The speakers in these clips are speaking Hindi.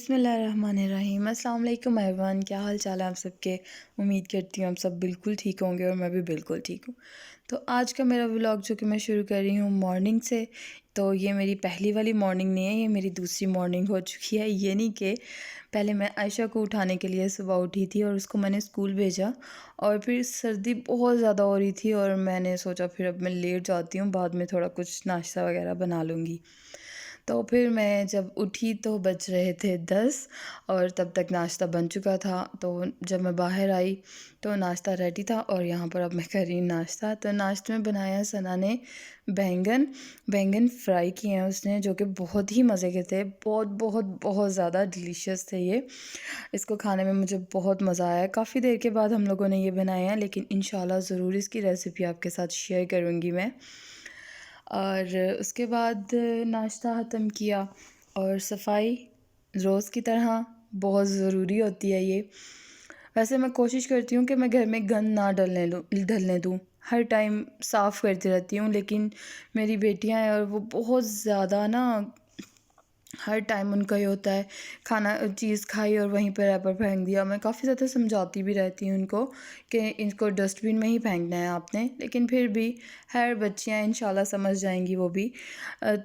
बिस्मिल्लाहिर्रहमानिर्रहीम। अस्सलाम वालेकुम एवरीवन, क्या हाल चाल है आप सबके। उम्मीद करती हूँ आप सब बिल्कुल ठीक होंगे और मैं भी बिल्कुल ठीक हूँ। तो आज का मेरा व्लॉग जो कि मैं शुरू कर रही हूँ मॉर्निंग से, तो ये मेरी पहली वाली मॉर्निंग नहीं है, ये मेरी दूसरी मॉर्निंग हो चुकी है। ये नहीं कि पहले मैं आयशा को उठाने के लिए सुबह उठी थी और उसको मैंने स्कूल भेजा, और फिर सर्दी बहुत ज़्यादा हो रही थी और मैंने सोचा फिर अब मैं लेट जाती हूँ, बाद में थोड़ा कुछ नाश्ता वगैरह बना लूँगी। तो फिर मैं जब उठी तो बज रहे थे 10 और तब तक नाश्ता बन चुका था। तो जब मैं बाहर आई तो नाश्ता रेडी था और यहाँ पर अब मैं कर रही हूँ नाश्ता। तो नाश्ते में बनाया सना ने बैंगन बैंगन फ्राई किए हैं उसने, जो कि बहुत ही मज़े के थे। बहुत बहुत बहुत ज़्यादा डिलीशियस थे ये। इसको खाने में मुझे बहुत मज़ा आया। काफ़ी देर के बाद हम लोगों ने ये बनाया है, लेकिन इंशाल्लाह ज़रूर इसकी रेसिपी आपके साथ शेयर करूँगी मैं। और उसके बाद नाश्ता ख़त्म किया और सफाई रोज़ की तरह बहुत ज़रूरी होती है ये। वैसे मैं कोशिश करती हूँ कि मैं घर में गंद ना डलने दूँ, हर टाइम साफ़ करती रहती हूँ, लेकिन मेरी बेटियाँ हैं और वो बहुत ज़्यादा ना, हर टाइम उनका ही होता है खाना चीज़ खाई और वहीं पर रैपर फेंक दिया। मैं काफ़ी ज़्यादा समझाती भी रहती हूँ उनको कि इनको डस्टबिन में ही फेंकना है आपने, लेकिन फिर भी खैर बच्चियाँ इंशाल्लाह समझ जाएंगी वो भी।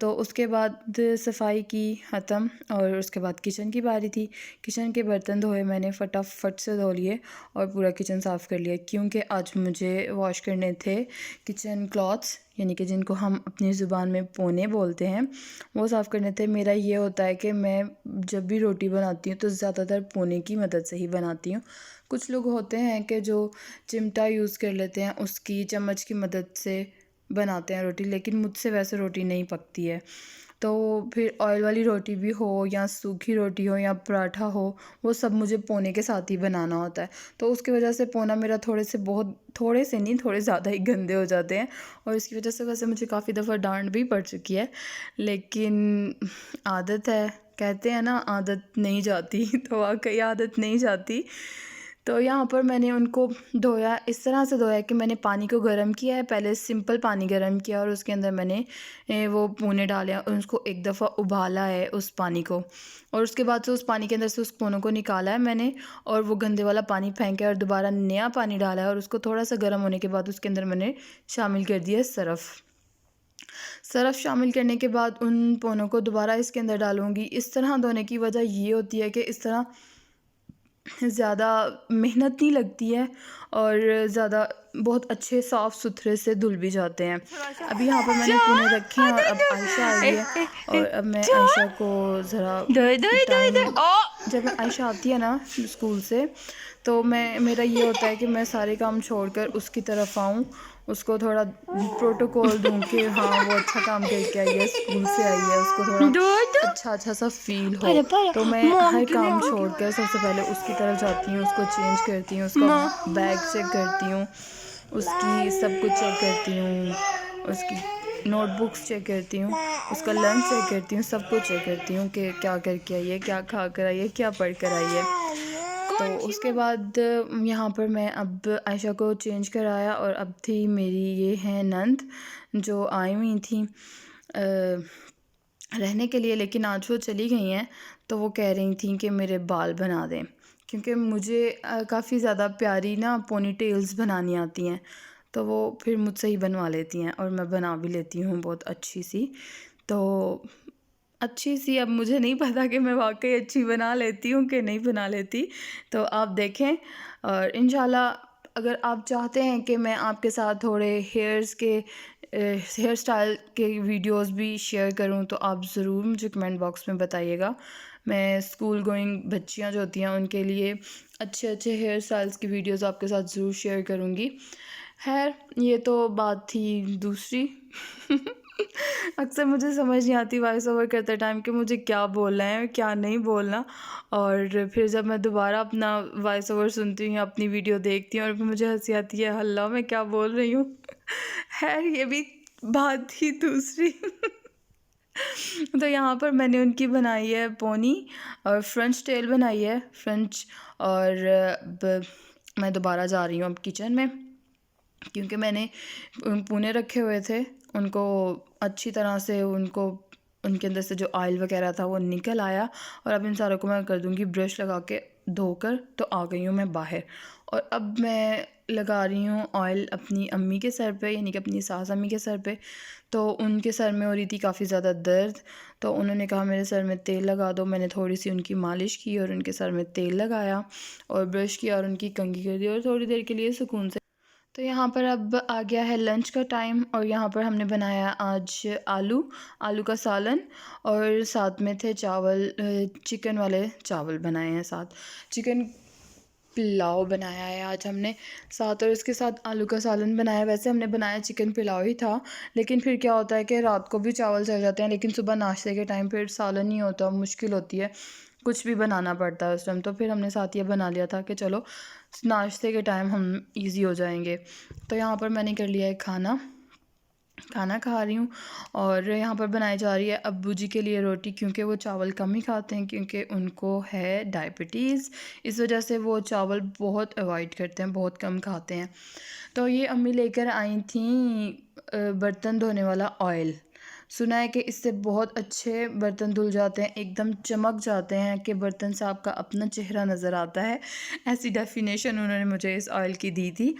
तो उसके बाद सफाई की ख़त्म और उसके बाद किचन की बारी थी। किचन के बर्तन धोए मैंने, फटाफट से धो लिए और पूरा किचन साफ़ कर लिया, क्योंकि आज मुझे वॉश करने थे किचन क्लॉथ्स, यानी कि जिनको हम अपनी ज़ुबान में पोने बोलते हैं, वो साफ़ करने थे। मेरा ये होता है कि मैं जब भी रोटी बनाती हूँ तो ज़्यादातर पोने की मदद से ही बनाती हूँ। कुछ लोग होते हैं कि जो चिमटा यूज़ कर लेते हैं, उसकी चम्मच की मदद से बनाते हैं रोटी, लेकिन मुझसे वैसे रोटी नहीं पकती है। तो फिर ऑयल वाली रोटी भी हो या सूखी रोटी हो या पराठा हो, वो सब मुझे पोने के साथ ही बनाना होता है। तो उसकी वजह से पोना मेरा थोड़े से नहीं, थोड़े ज़्यादा ही गंदे हो जाते हैं, और इसकी वजह से वैसे मुझे काफ़ी दफ़ा डांट भी पड़ चुकी है, लेकिन आदत है। कहते हैं ना आदत नहीं जाती तो वाकई आदत नहीं जाती। तो यहाँ पर मैंने उनको धोया, इस तरह से धोया कि मैंने पानी को गर्म किया है, पहले सिंपल पानी गर्म किया और उसके अंदर मैंने वो पोने डाले और उसको एक दफ़ा उबाला है उस पानी को, और उसके बाद से उस पानी के अंदर से उस पोनों को निकाला है मैंने, और वो गंदे वाला पानी फेंका है और दोबारा नया पानी डाला है, और उसको थोड़ा सा गर्म होने के बाद उसके अंदर मैंने शामिल कर दिया सरफ़ शामिल करने के बाद उन पोनों को दोबारा इसके अंदर डालूँगी। इस तरह धोने की वजह ये होती है कि इस तरह ज़्यादा मेहनत नहीं लगती है और ज़्यादा बहुत अच्छे साफ़ सुथरे से धुल भी जाते हैं। अभी यहाँ पर मैंने पुने रखे हैं और अब आयशा आई है, और अब मैं आयशा को ज़रा टाइम, जब आयशा आती है ना स्कूल से, तो मेरा ये होता है कि मैं सारे काम छोड़कर उसकी तरफ आऊँ, उसको थोड़ा प्रोटोकॉल दूँ कि हाँ वो अच्छा काम करके आई है, स्कूल से आई है, उसको थोड़ा अच्छा सा फील हो। तो मैं हर काम छोड़कर सबसे पहले उसकी तरफ जाती हूँ, उसको चेंज करती हूँ, उसका बैग चेक करती हूँ, उसकी सब कुछ चेक करती हूँ, उसकी नोटबुक्स चेक करती हूँ, उसका लंच चेक करती हूँ, सब कुछ चेक करती हूँ कि क्या करके आई है, क्या खा कर आई है, क्या पढ़ कर आई है। तो उसके बाद यहाँ पर मैं अब आयशा को चेंज कराया, और अब थी मेरी ये है नंद जो आई हुई थी रहने के लिए, लेकिन आज वो चली गई हैं। तो वो कह रही थी कि मेरे बाल बना दें, क्योंकि मुझे काफ़ी ज़्यादा प्यारी ना पोनी टेल्स बनानी आती हैं, तो वो फिर मुझसे ही बनवा लेती हैं और मैं बना भी लेती हूँ बहुत अच्छी सी। तो अच्छी सी, अब मुझे नहीं पता कि मैं वाकई अच्छी बना लेती हूँ कि नहीं बना लेती, तो आप देखें। और इंशाल्लाह अगर आप चाहते हैं कि मैं आपके साथ थोड़े हेयर स्टाइल के वीडियोस भी शेयर करूं, तो आप ज़रूर मुझे कमेंट बॉक्स में बताइएगा। मैं स्कूल गोइंग बच्चियां जो होती हैं उनके लिए अच्छे अच्छे हेयर स्टाइल्स की वीडियोस आपके साथ ज़रूर शेयर करूंगी। खैर ये तो बात थी दूसरी अक्सर मुझे समझ नहीं आती वॉइस ओवर करते टाइम कि मुझे क्या बोलना है क्या नहीं बोलना, और फिर जब मैं दोबारा अपना वॉइस ओवर सुनती हूँ या अपनी वीडियो देखती हूँ और फिर मुझे हंसी आती है, हल्ला मैं क्या बोल रही हूँ खैर ये भी बात थी दूसरी तो यहाँ पर मैंने उनकी बनाई है पोनी और फ्रेंच टेल बनाई है फ्रेंच, और मैं दोबारा जा रही हूँ अब किचन में, क्योंकि मैंने पुणे रखे हुए थे, उनको अच्छी तरह से उनको उनके अंदर से जो ऑयल वगैरह था वो निकल आया। और अब इन सारों को मैं कर दूँगी ब्रश लगा के धोकर। तो आ गई हूँ मैं बाहर और अब मैं लगा रही हूँ ऑयल अपनी अम्मी के सर पे, यानी कि अपनी सास अम्मी के सर पे। तो उनके सर में हो रही थी काफ़ी ज़्यादा दर्द, तो उन्होंने कहा मेरे सर में तेल लगा दो। मैंने थोड़ी सी उनकी मालिश की और उनके सर में तेल लगाया और ब्रश किया और उनकी कंघी कर दी और थोड़ी देर के लिए सुकून से। तो यहाँ पर अब आ गया है लंच का टाइम और यहाँ पर हमने बनाया आज आलू का सालन और साथ में थे चावल, चिकन वाले चावल बनाए हैं, साथ चिकन पुलाव बनाया है आज हमने साथ, और इसके साथ आलू का सालन बनाया। वैसे हमने बनाया चिकन पुलाव ही था, लेकिन फिर क्या होता है कि रात को भी चावल चल जाते हैं, लेकिन सुबह नाश्ते के टाइम फिर सालन नहीं होता, मुश्किल होती है, कुछ भी बनाना पड़ता है उस टाइम। तो फिर हमने साथ ये बना लिया था कि चलो नाश्ते के टाइम हम इजी हो जाएंगे। तो यहाँ पर मैंने कर लिया है खाना खा रही हूँ और यहाँ पर बनाई जा रही है अब्बू जी के लिए रोटी, क्योंकि वो चावल कम ही खाते हैं, क्योंकि उनको है डायबिटीज़। इस वजह से वो चावल बहुत अवॉइड करते हैं, बहुत कम खाते हैं। तो ये अम्मी लेकर आई थी बर्तन धोने वाला ऑयल। सुना है कि इससे बहुत अच्छे बर्तन धुल जाते हैं, एकदम चमक जाते हैं कि बर्तन से आपका अपना चेहरा नज़र आता है। ऐसी डेफिनेशन उन्होंने मुझे इस ऑयल की दी थी।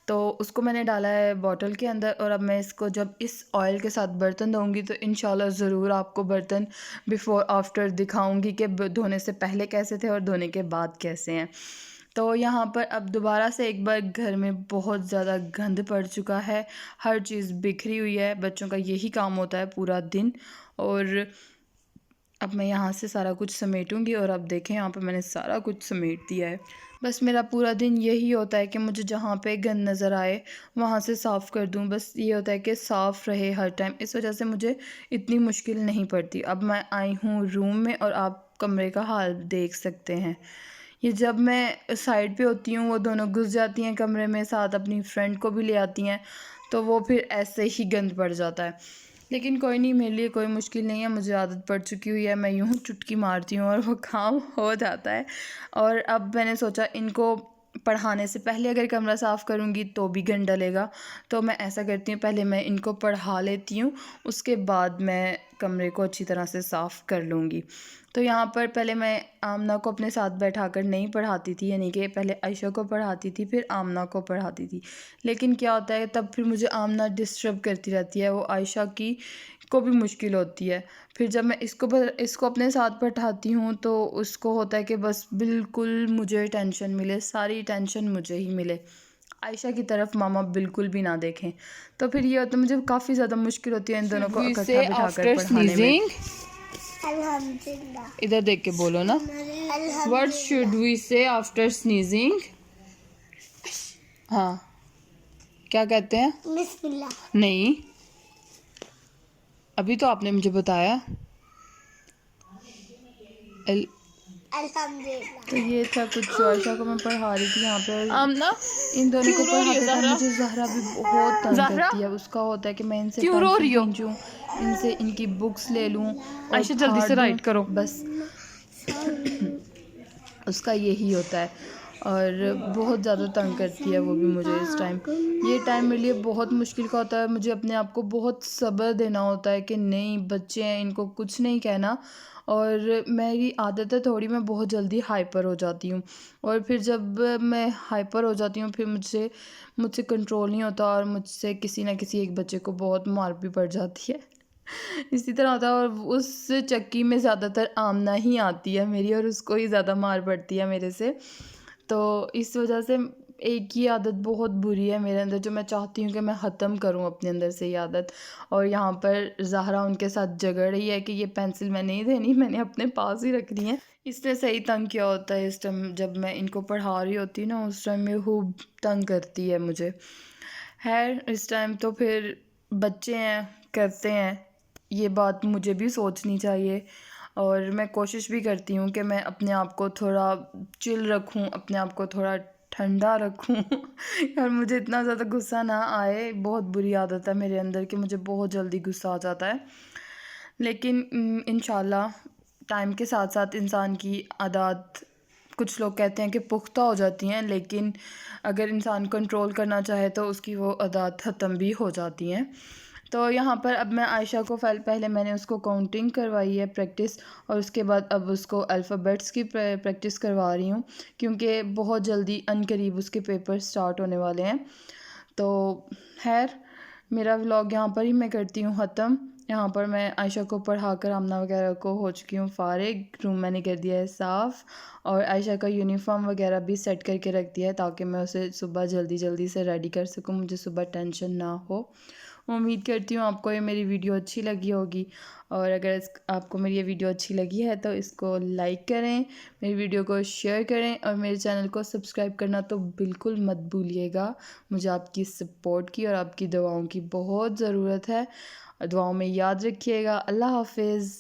तो उसको मैंने डाला है बॉटल के अंदर और अब मैं इसको जब इस ऑयल के साथ बर्तन धोऊंगी तो इंशाल्लाह ज़रूर आपको बर्तन बिफ़ोर आफ्टर दिखाऊंगी कि धोने से पहले कैसे थे और धोने के बाद कैसे हैं। तो यहाँ पर अब दोबारा से एक बार घर में बहुत ज़्यादा गंद पड़ चुका है, हर चीज़ बिखरी हुई है। बच्चों का यही काम होता है पूरा दिन। और अब मैं यहाँ से सारा कुछ समेटूंगी और अब देखें यहाँ पर मैंने सारा कुछ समेट दिया है। बस मेरा पूरा दिन यही होता है कि मुझे जहाँ पे गंद नज़र आए वहाँ से साफ़ कर दूँ, बस ये होता है कि साफ़ रहे हर टाइम। इस वजह से मुझे इतनी मुश्किल नहीं पड़ती। अब मैं आई हूँ रूम में और आप कमरे का हाल देख सकते हैं। ये जब मैं साइड पे होती हूँ वो दोनों घुस जाती हैं कमरे में, साथ अपनी फ्रेंड को भी ले आती हैं, तो वो फिर ऐसे ही गंद पड़ जाता है। लेकिन कोई नहीं, मेरे लिए कोई मुश्किल नहीं है, मुझे आदत पड़ चुकी हुई है। मैं यूँ चुटकी मारती हूँ और वो काम हो जाता है। और अब मैंने सोचा इनको पढ़ाने से पहले अगर कमरा साफ़ करूँगी तो भी गंद डलेगा, तो मैं ऐसा करती हूँ पहले मैं इनको पढ़ा लेती हूँ, उसके बाद मैं कमरे को अच्छी तरह से साफ़ कर लूँगी। तो यहाँ पर पहले मैं आमना को अपने साथ बैठाकर नहीं पढ़ाती थी, यानी कि पहले आयशा को पढ़ाती थी फिर आमना को पढ़ाती थी। लेकिन क्या होता है तब फिर मुझे आमना डिस्टर्ब करती रहती है, वो आयशा की को भी मुश्किल होती है। फिर जब मैं इसको अपने साथ बैठाती हूँ तो उसको होता है कि बस बिल्कुल मुझे टेंशन मिले, सारी टेंशन मुझे ही मिले, आयशा की तरफ मामा बिल्कुल भी ना देखें। तो फिर ये होता है मुझे काफ़ी ज़्यादा मुश्किल होती है इन दोनों को इकट्ठा बिठाकर पढ़ाने में। अल्हम्दुलिल्लाह। इधर देख के बोलो ना, व्हाट शुड वी से आफ्टर स्नीजिंग। हाँ, क्या कहते हैं? बिस्मिल्लाह। नहीं, अभी तो आपने मुझे बताया। अल्हम्दुलिल्लाह। तो ये था कुछ आयशा को मैं पढ़ा रही थी यहाँ पे। आमना इन दोनों को पढ़ाते टाइम मुझे जहरा भी बहुत तंग करती है। उसका होता है कि मैं इनसे पेंसिल खींचूं, इनसे इनकी बुक्स ले लूं और आयशा जल्दी से राइट करो। बस उसका यही होता है और बहुत ज़्यादा तंग करती है वो भी मुझे इस टाइम। ये टाइम मेरे लिए बहुत मुश्किल का होता है, मुझे अपने आप को बहुत सब्र देना होता है कि नहीं बच्चे हैं, इनको कुछ नहीं कहना। और मेरी आदत है थोड़ी, मैं बहुत जल्दी हाइपर हो जाती हूँ और फिर जब मैं हाइपर हो जाती हूँ फिर मुझसे कंट्रोल नहीं होता और मुझसे किसी ना किसी एक बच्चे को बहुत मार भी पड़ जाती है। इसी तरह होता है और उस चक्की में ज़्यादातर आमना ही आती है मेरी और उसको ही ज़्यादा मार पड़ती है मेरे से। तो इस वजह से एक ही आदत बहुत बुरी है मेरे अंदर, जो मैं चाहती हूँ कि मैं ख़त्म करूँ अपने अंदर से ये आदत। और यहाँ पर ज़हरा उनके साथ झगड़ रही है कि ये पेंसिल मैं नहीं देनी, मैंने अपने पास ही रखनी है। इसने सही तंग किया होता है इस टाइम जब मैं इनको पढ़ा रही होती ना, उस टाइम में खूब तंग करती है मुझे। खैर इस टाइम तो फिर बच्चे हैं, करते हैं, ये बात मुझे भी सोचनी चाहिए और मैं कोशिश भी करती हूँ कि मैं अपने आप को थोड़ा चिल रखूँ, अपने आप को थोड़ा ठंडा रखूँ और मुझे इतना ज़्यादा गुस्सा ना आए। बहुत बुरी आदत है मेरे अंदर कि मुझे बहुत जल्दी गुस्सा आ जाता है, लेकिन इंशाल्लाह टाइम के साथ साथ इंसान की आदत, कुछ लोग कहते हैं कि पुख्ता हो जाती हैं, लेकिन अगर इंसान कंट्रोल करना चाहे तो उसकी वो आदत ख़त्म भी हो जाती हैं। तो यहाँ पर अब मैं आयशा को पहले मैंने उसको काउंटिंग करवाई है प्रैक्टिस, और उसके बाद अब उसको अल्फ़ाबेट्स की प्रैक्टिस करवा रही हूँ, क्योंकि बहुत जल्दी अनकरीब उसके पेपर स्टार्ट होने वाले हैं। तो खैर, मेरा व्लॉग यहाँ पर ही मैं करती हूँ ख़त्म। यहाँ पर मैं आयशा को पढ़ाकर आमना वगैरह को हो चुकी हूँ फ़ारिग, रूम मैंने कर दिया है साफ़, और आयशा का यूनिफ़ॉर्म वगैरह भी सेट करके रख दिया है ताकि मैं उसे सुबह जल्दी जल्दी से रेडी कर सकूँ, मुझे सुबह टेंशन ना हो। उम्मीद करती हूँ आपको ये मेरी वीडियो अच्छी लगी होगी, और अगर आपको मेरी ये वीडियो अच्छी लगी है तो इसको लाइक करें, मेरी वीडियो को शेयर करें, और मेरे चैनल को सब्सक्राइब करना तो बिल्कुल मत भूलिएगा। मुझे आपकी सपोर्ट की और आपकी दुआओं की बहुत ज़रूरत है। दुआओं में याद रखिएगा। अल्लाह हाफ़िज़।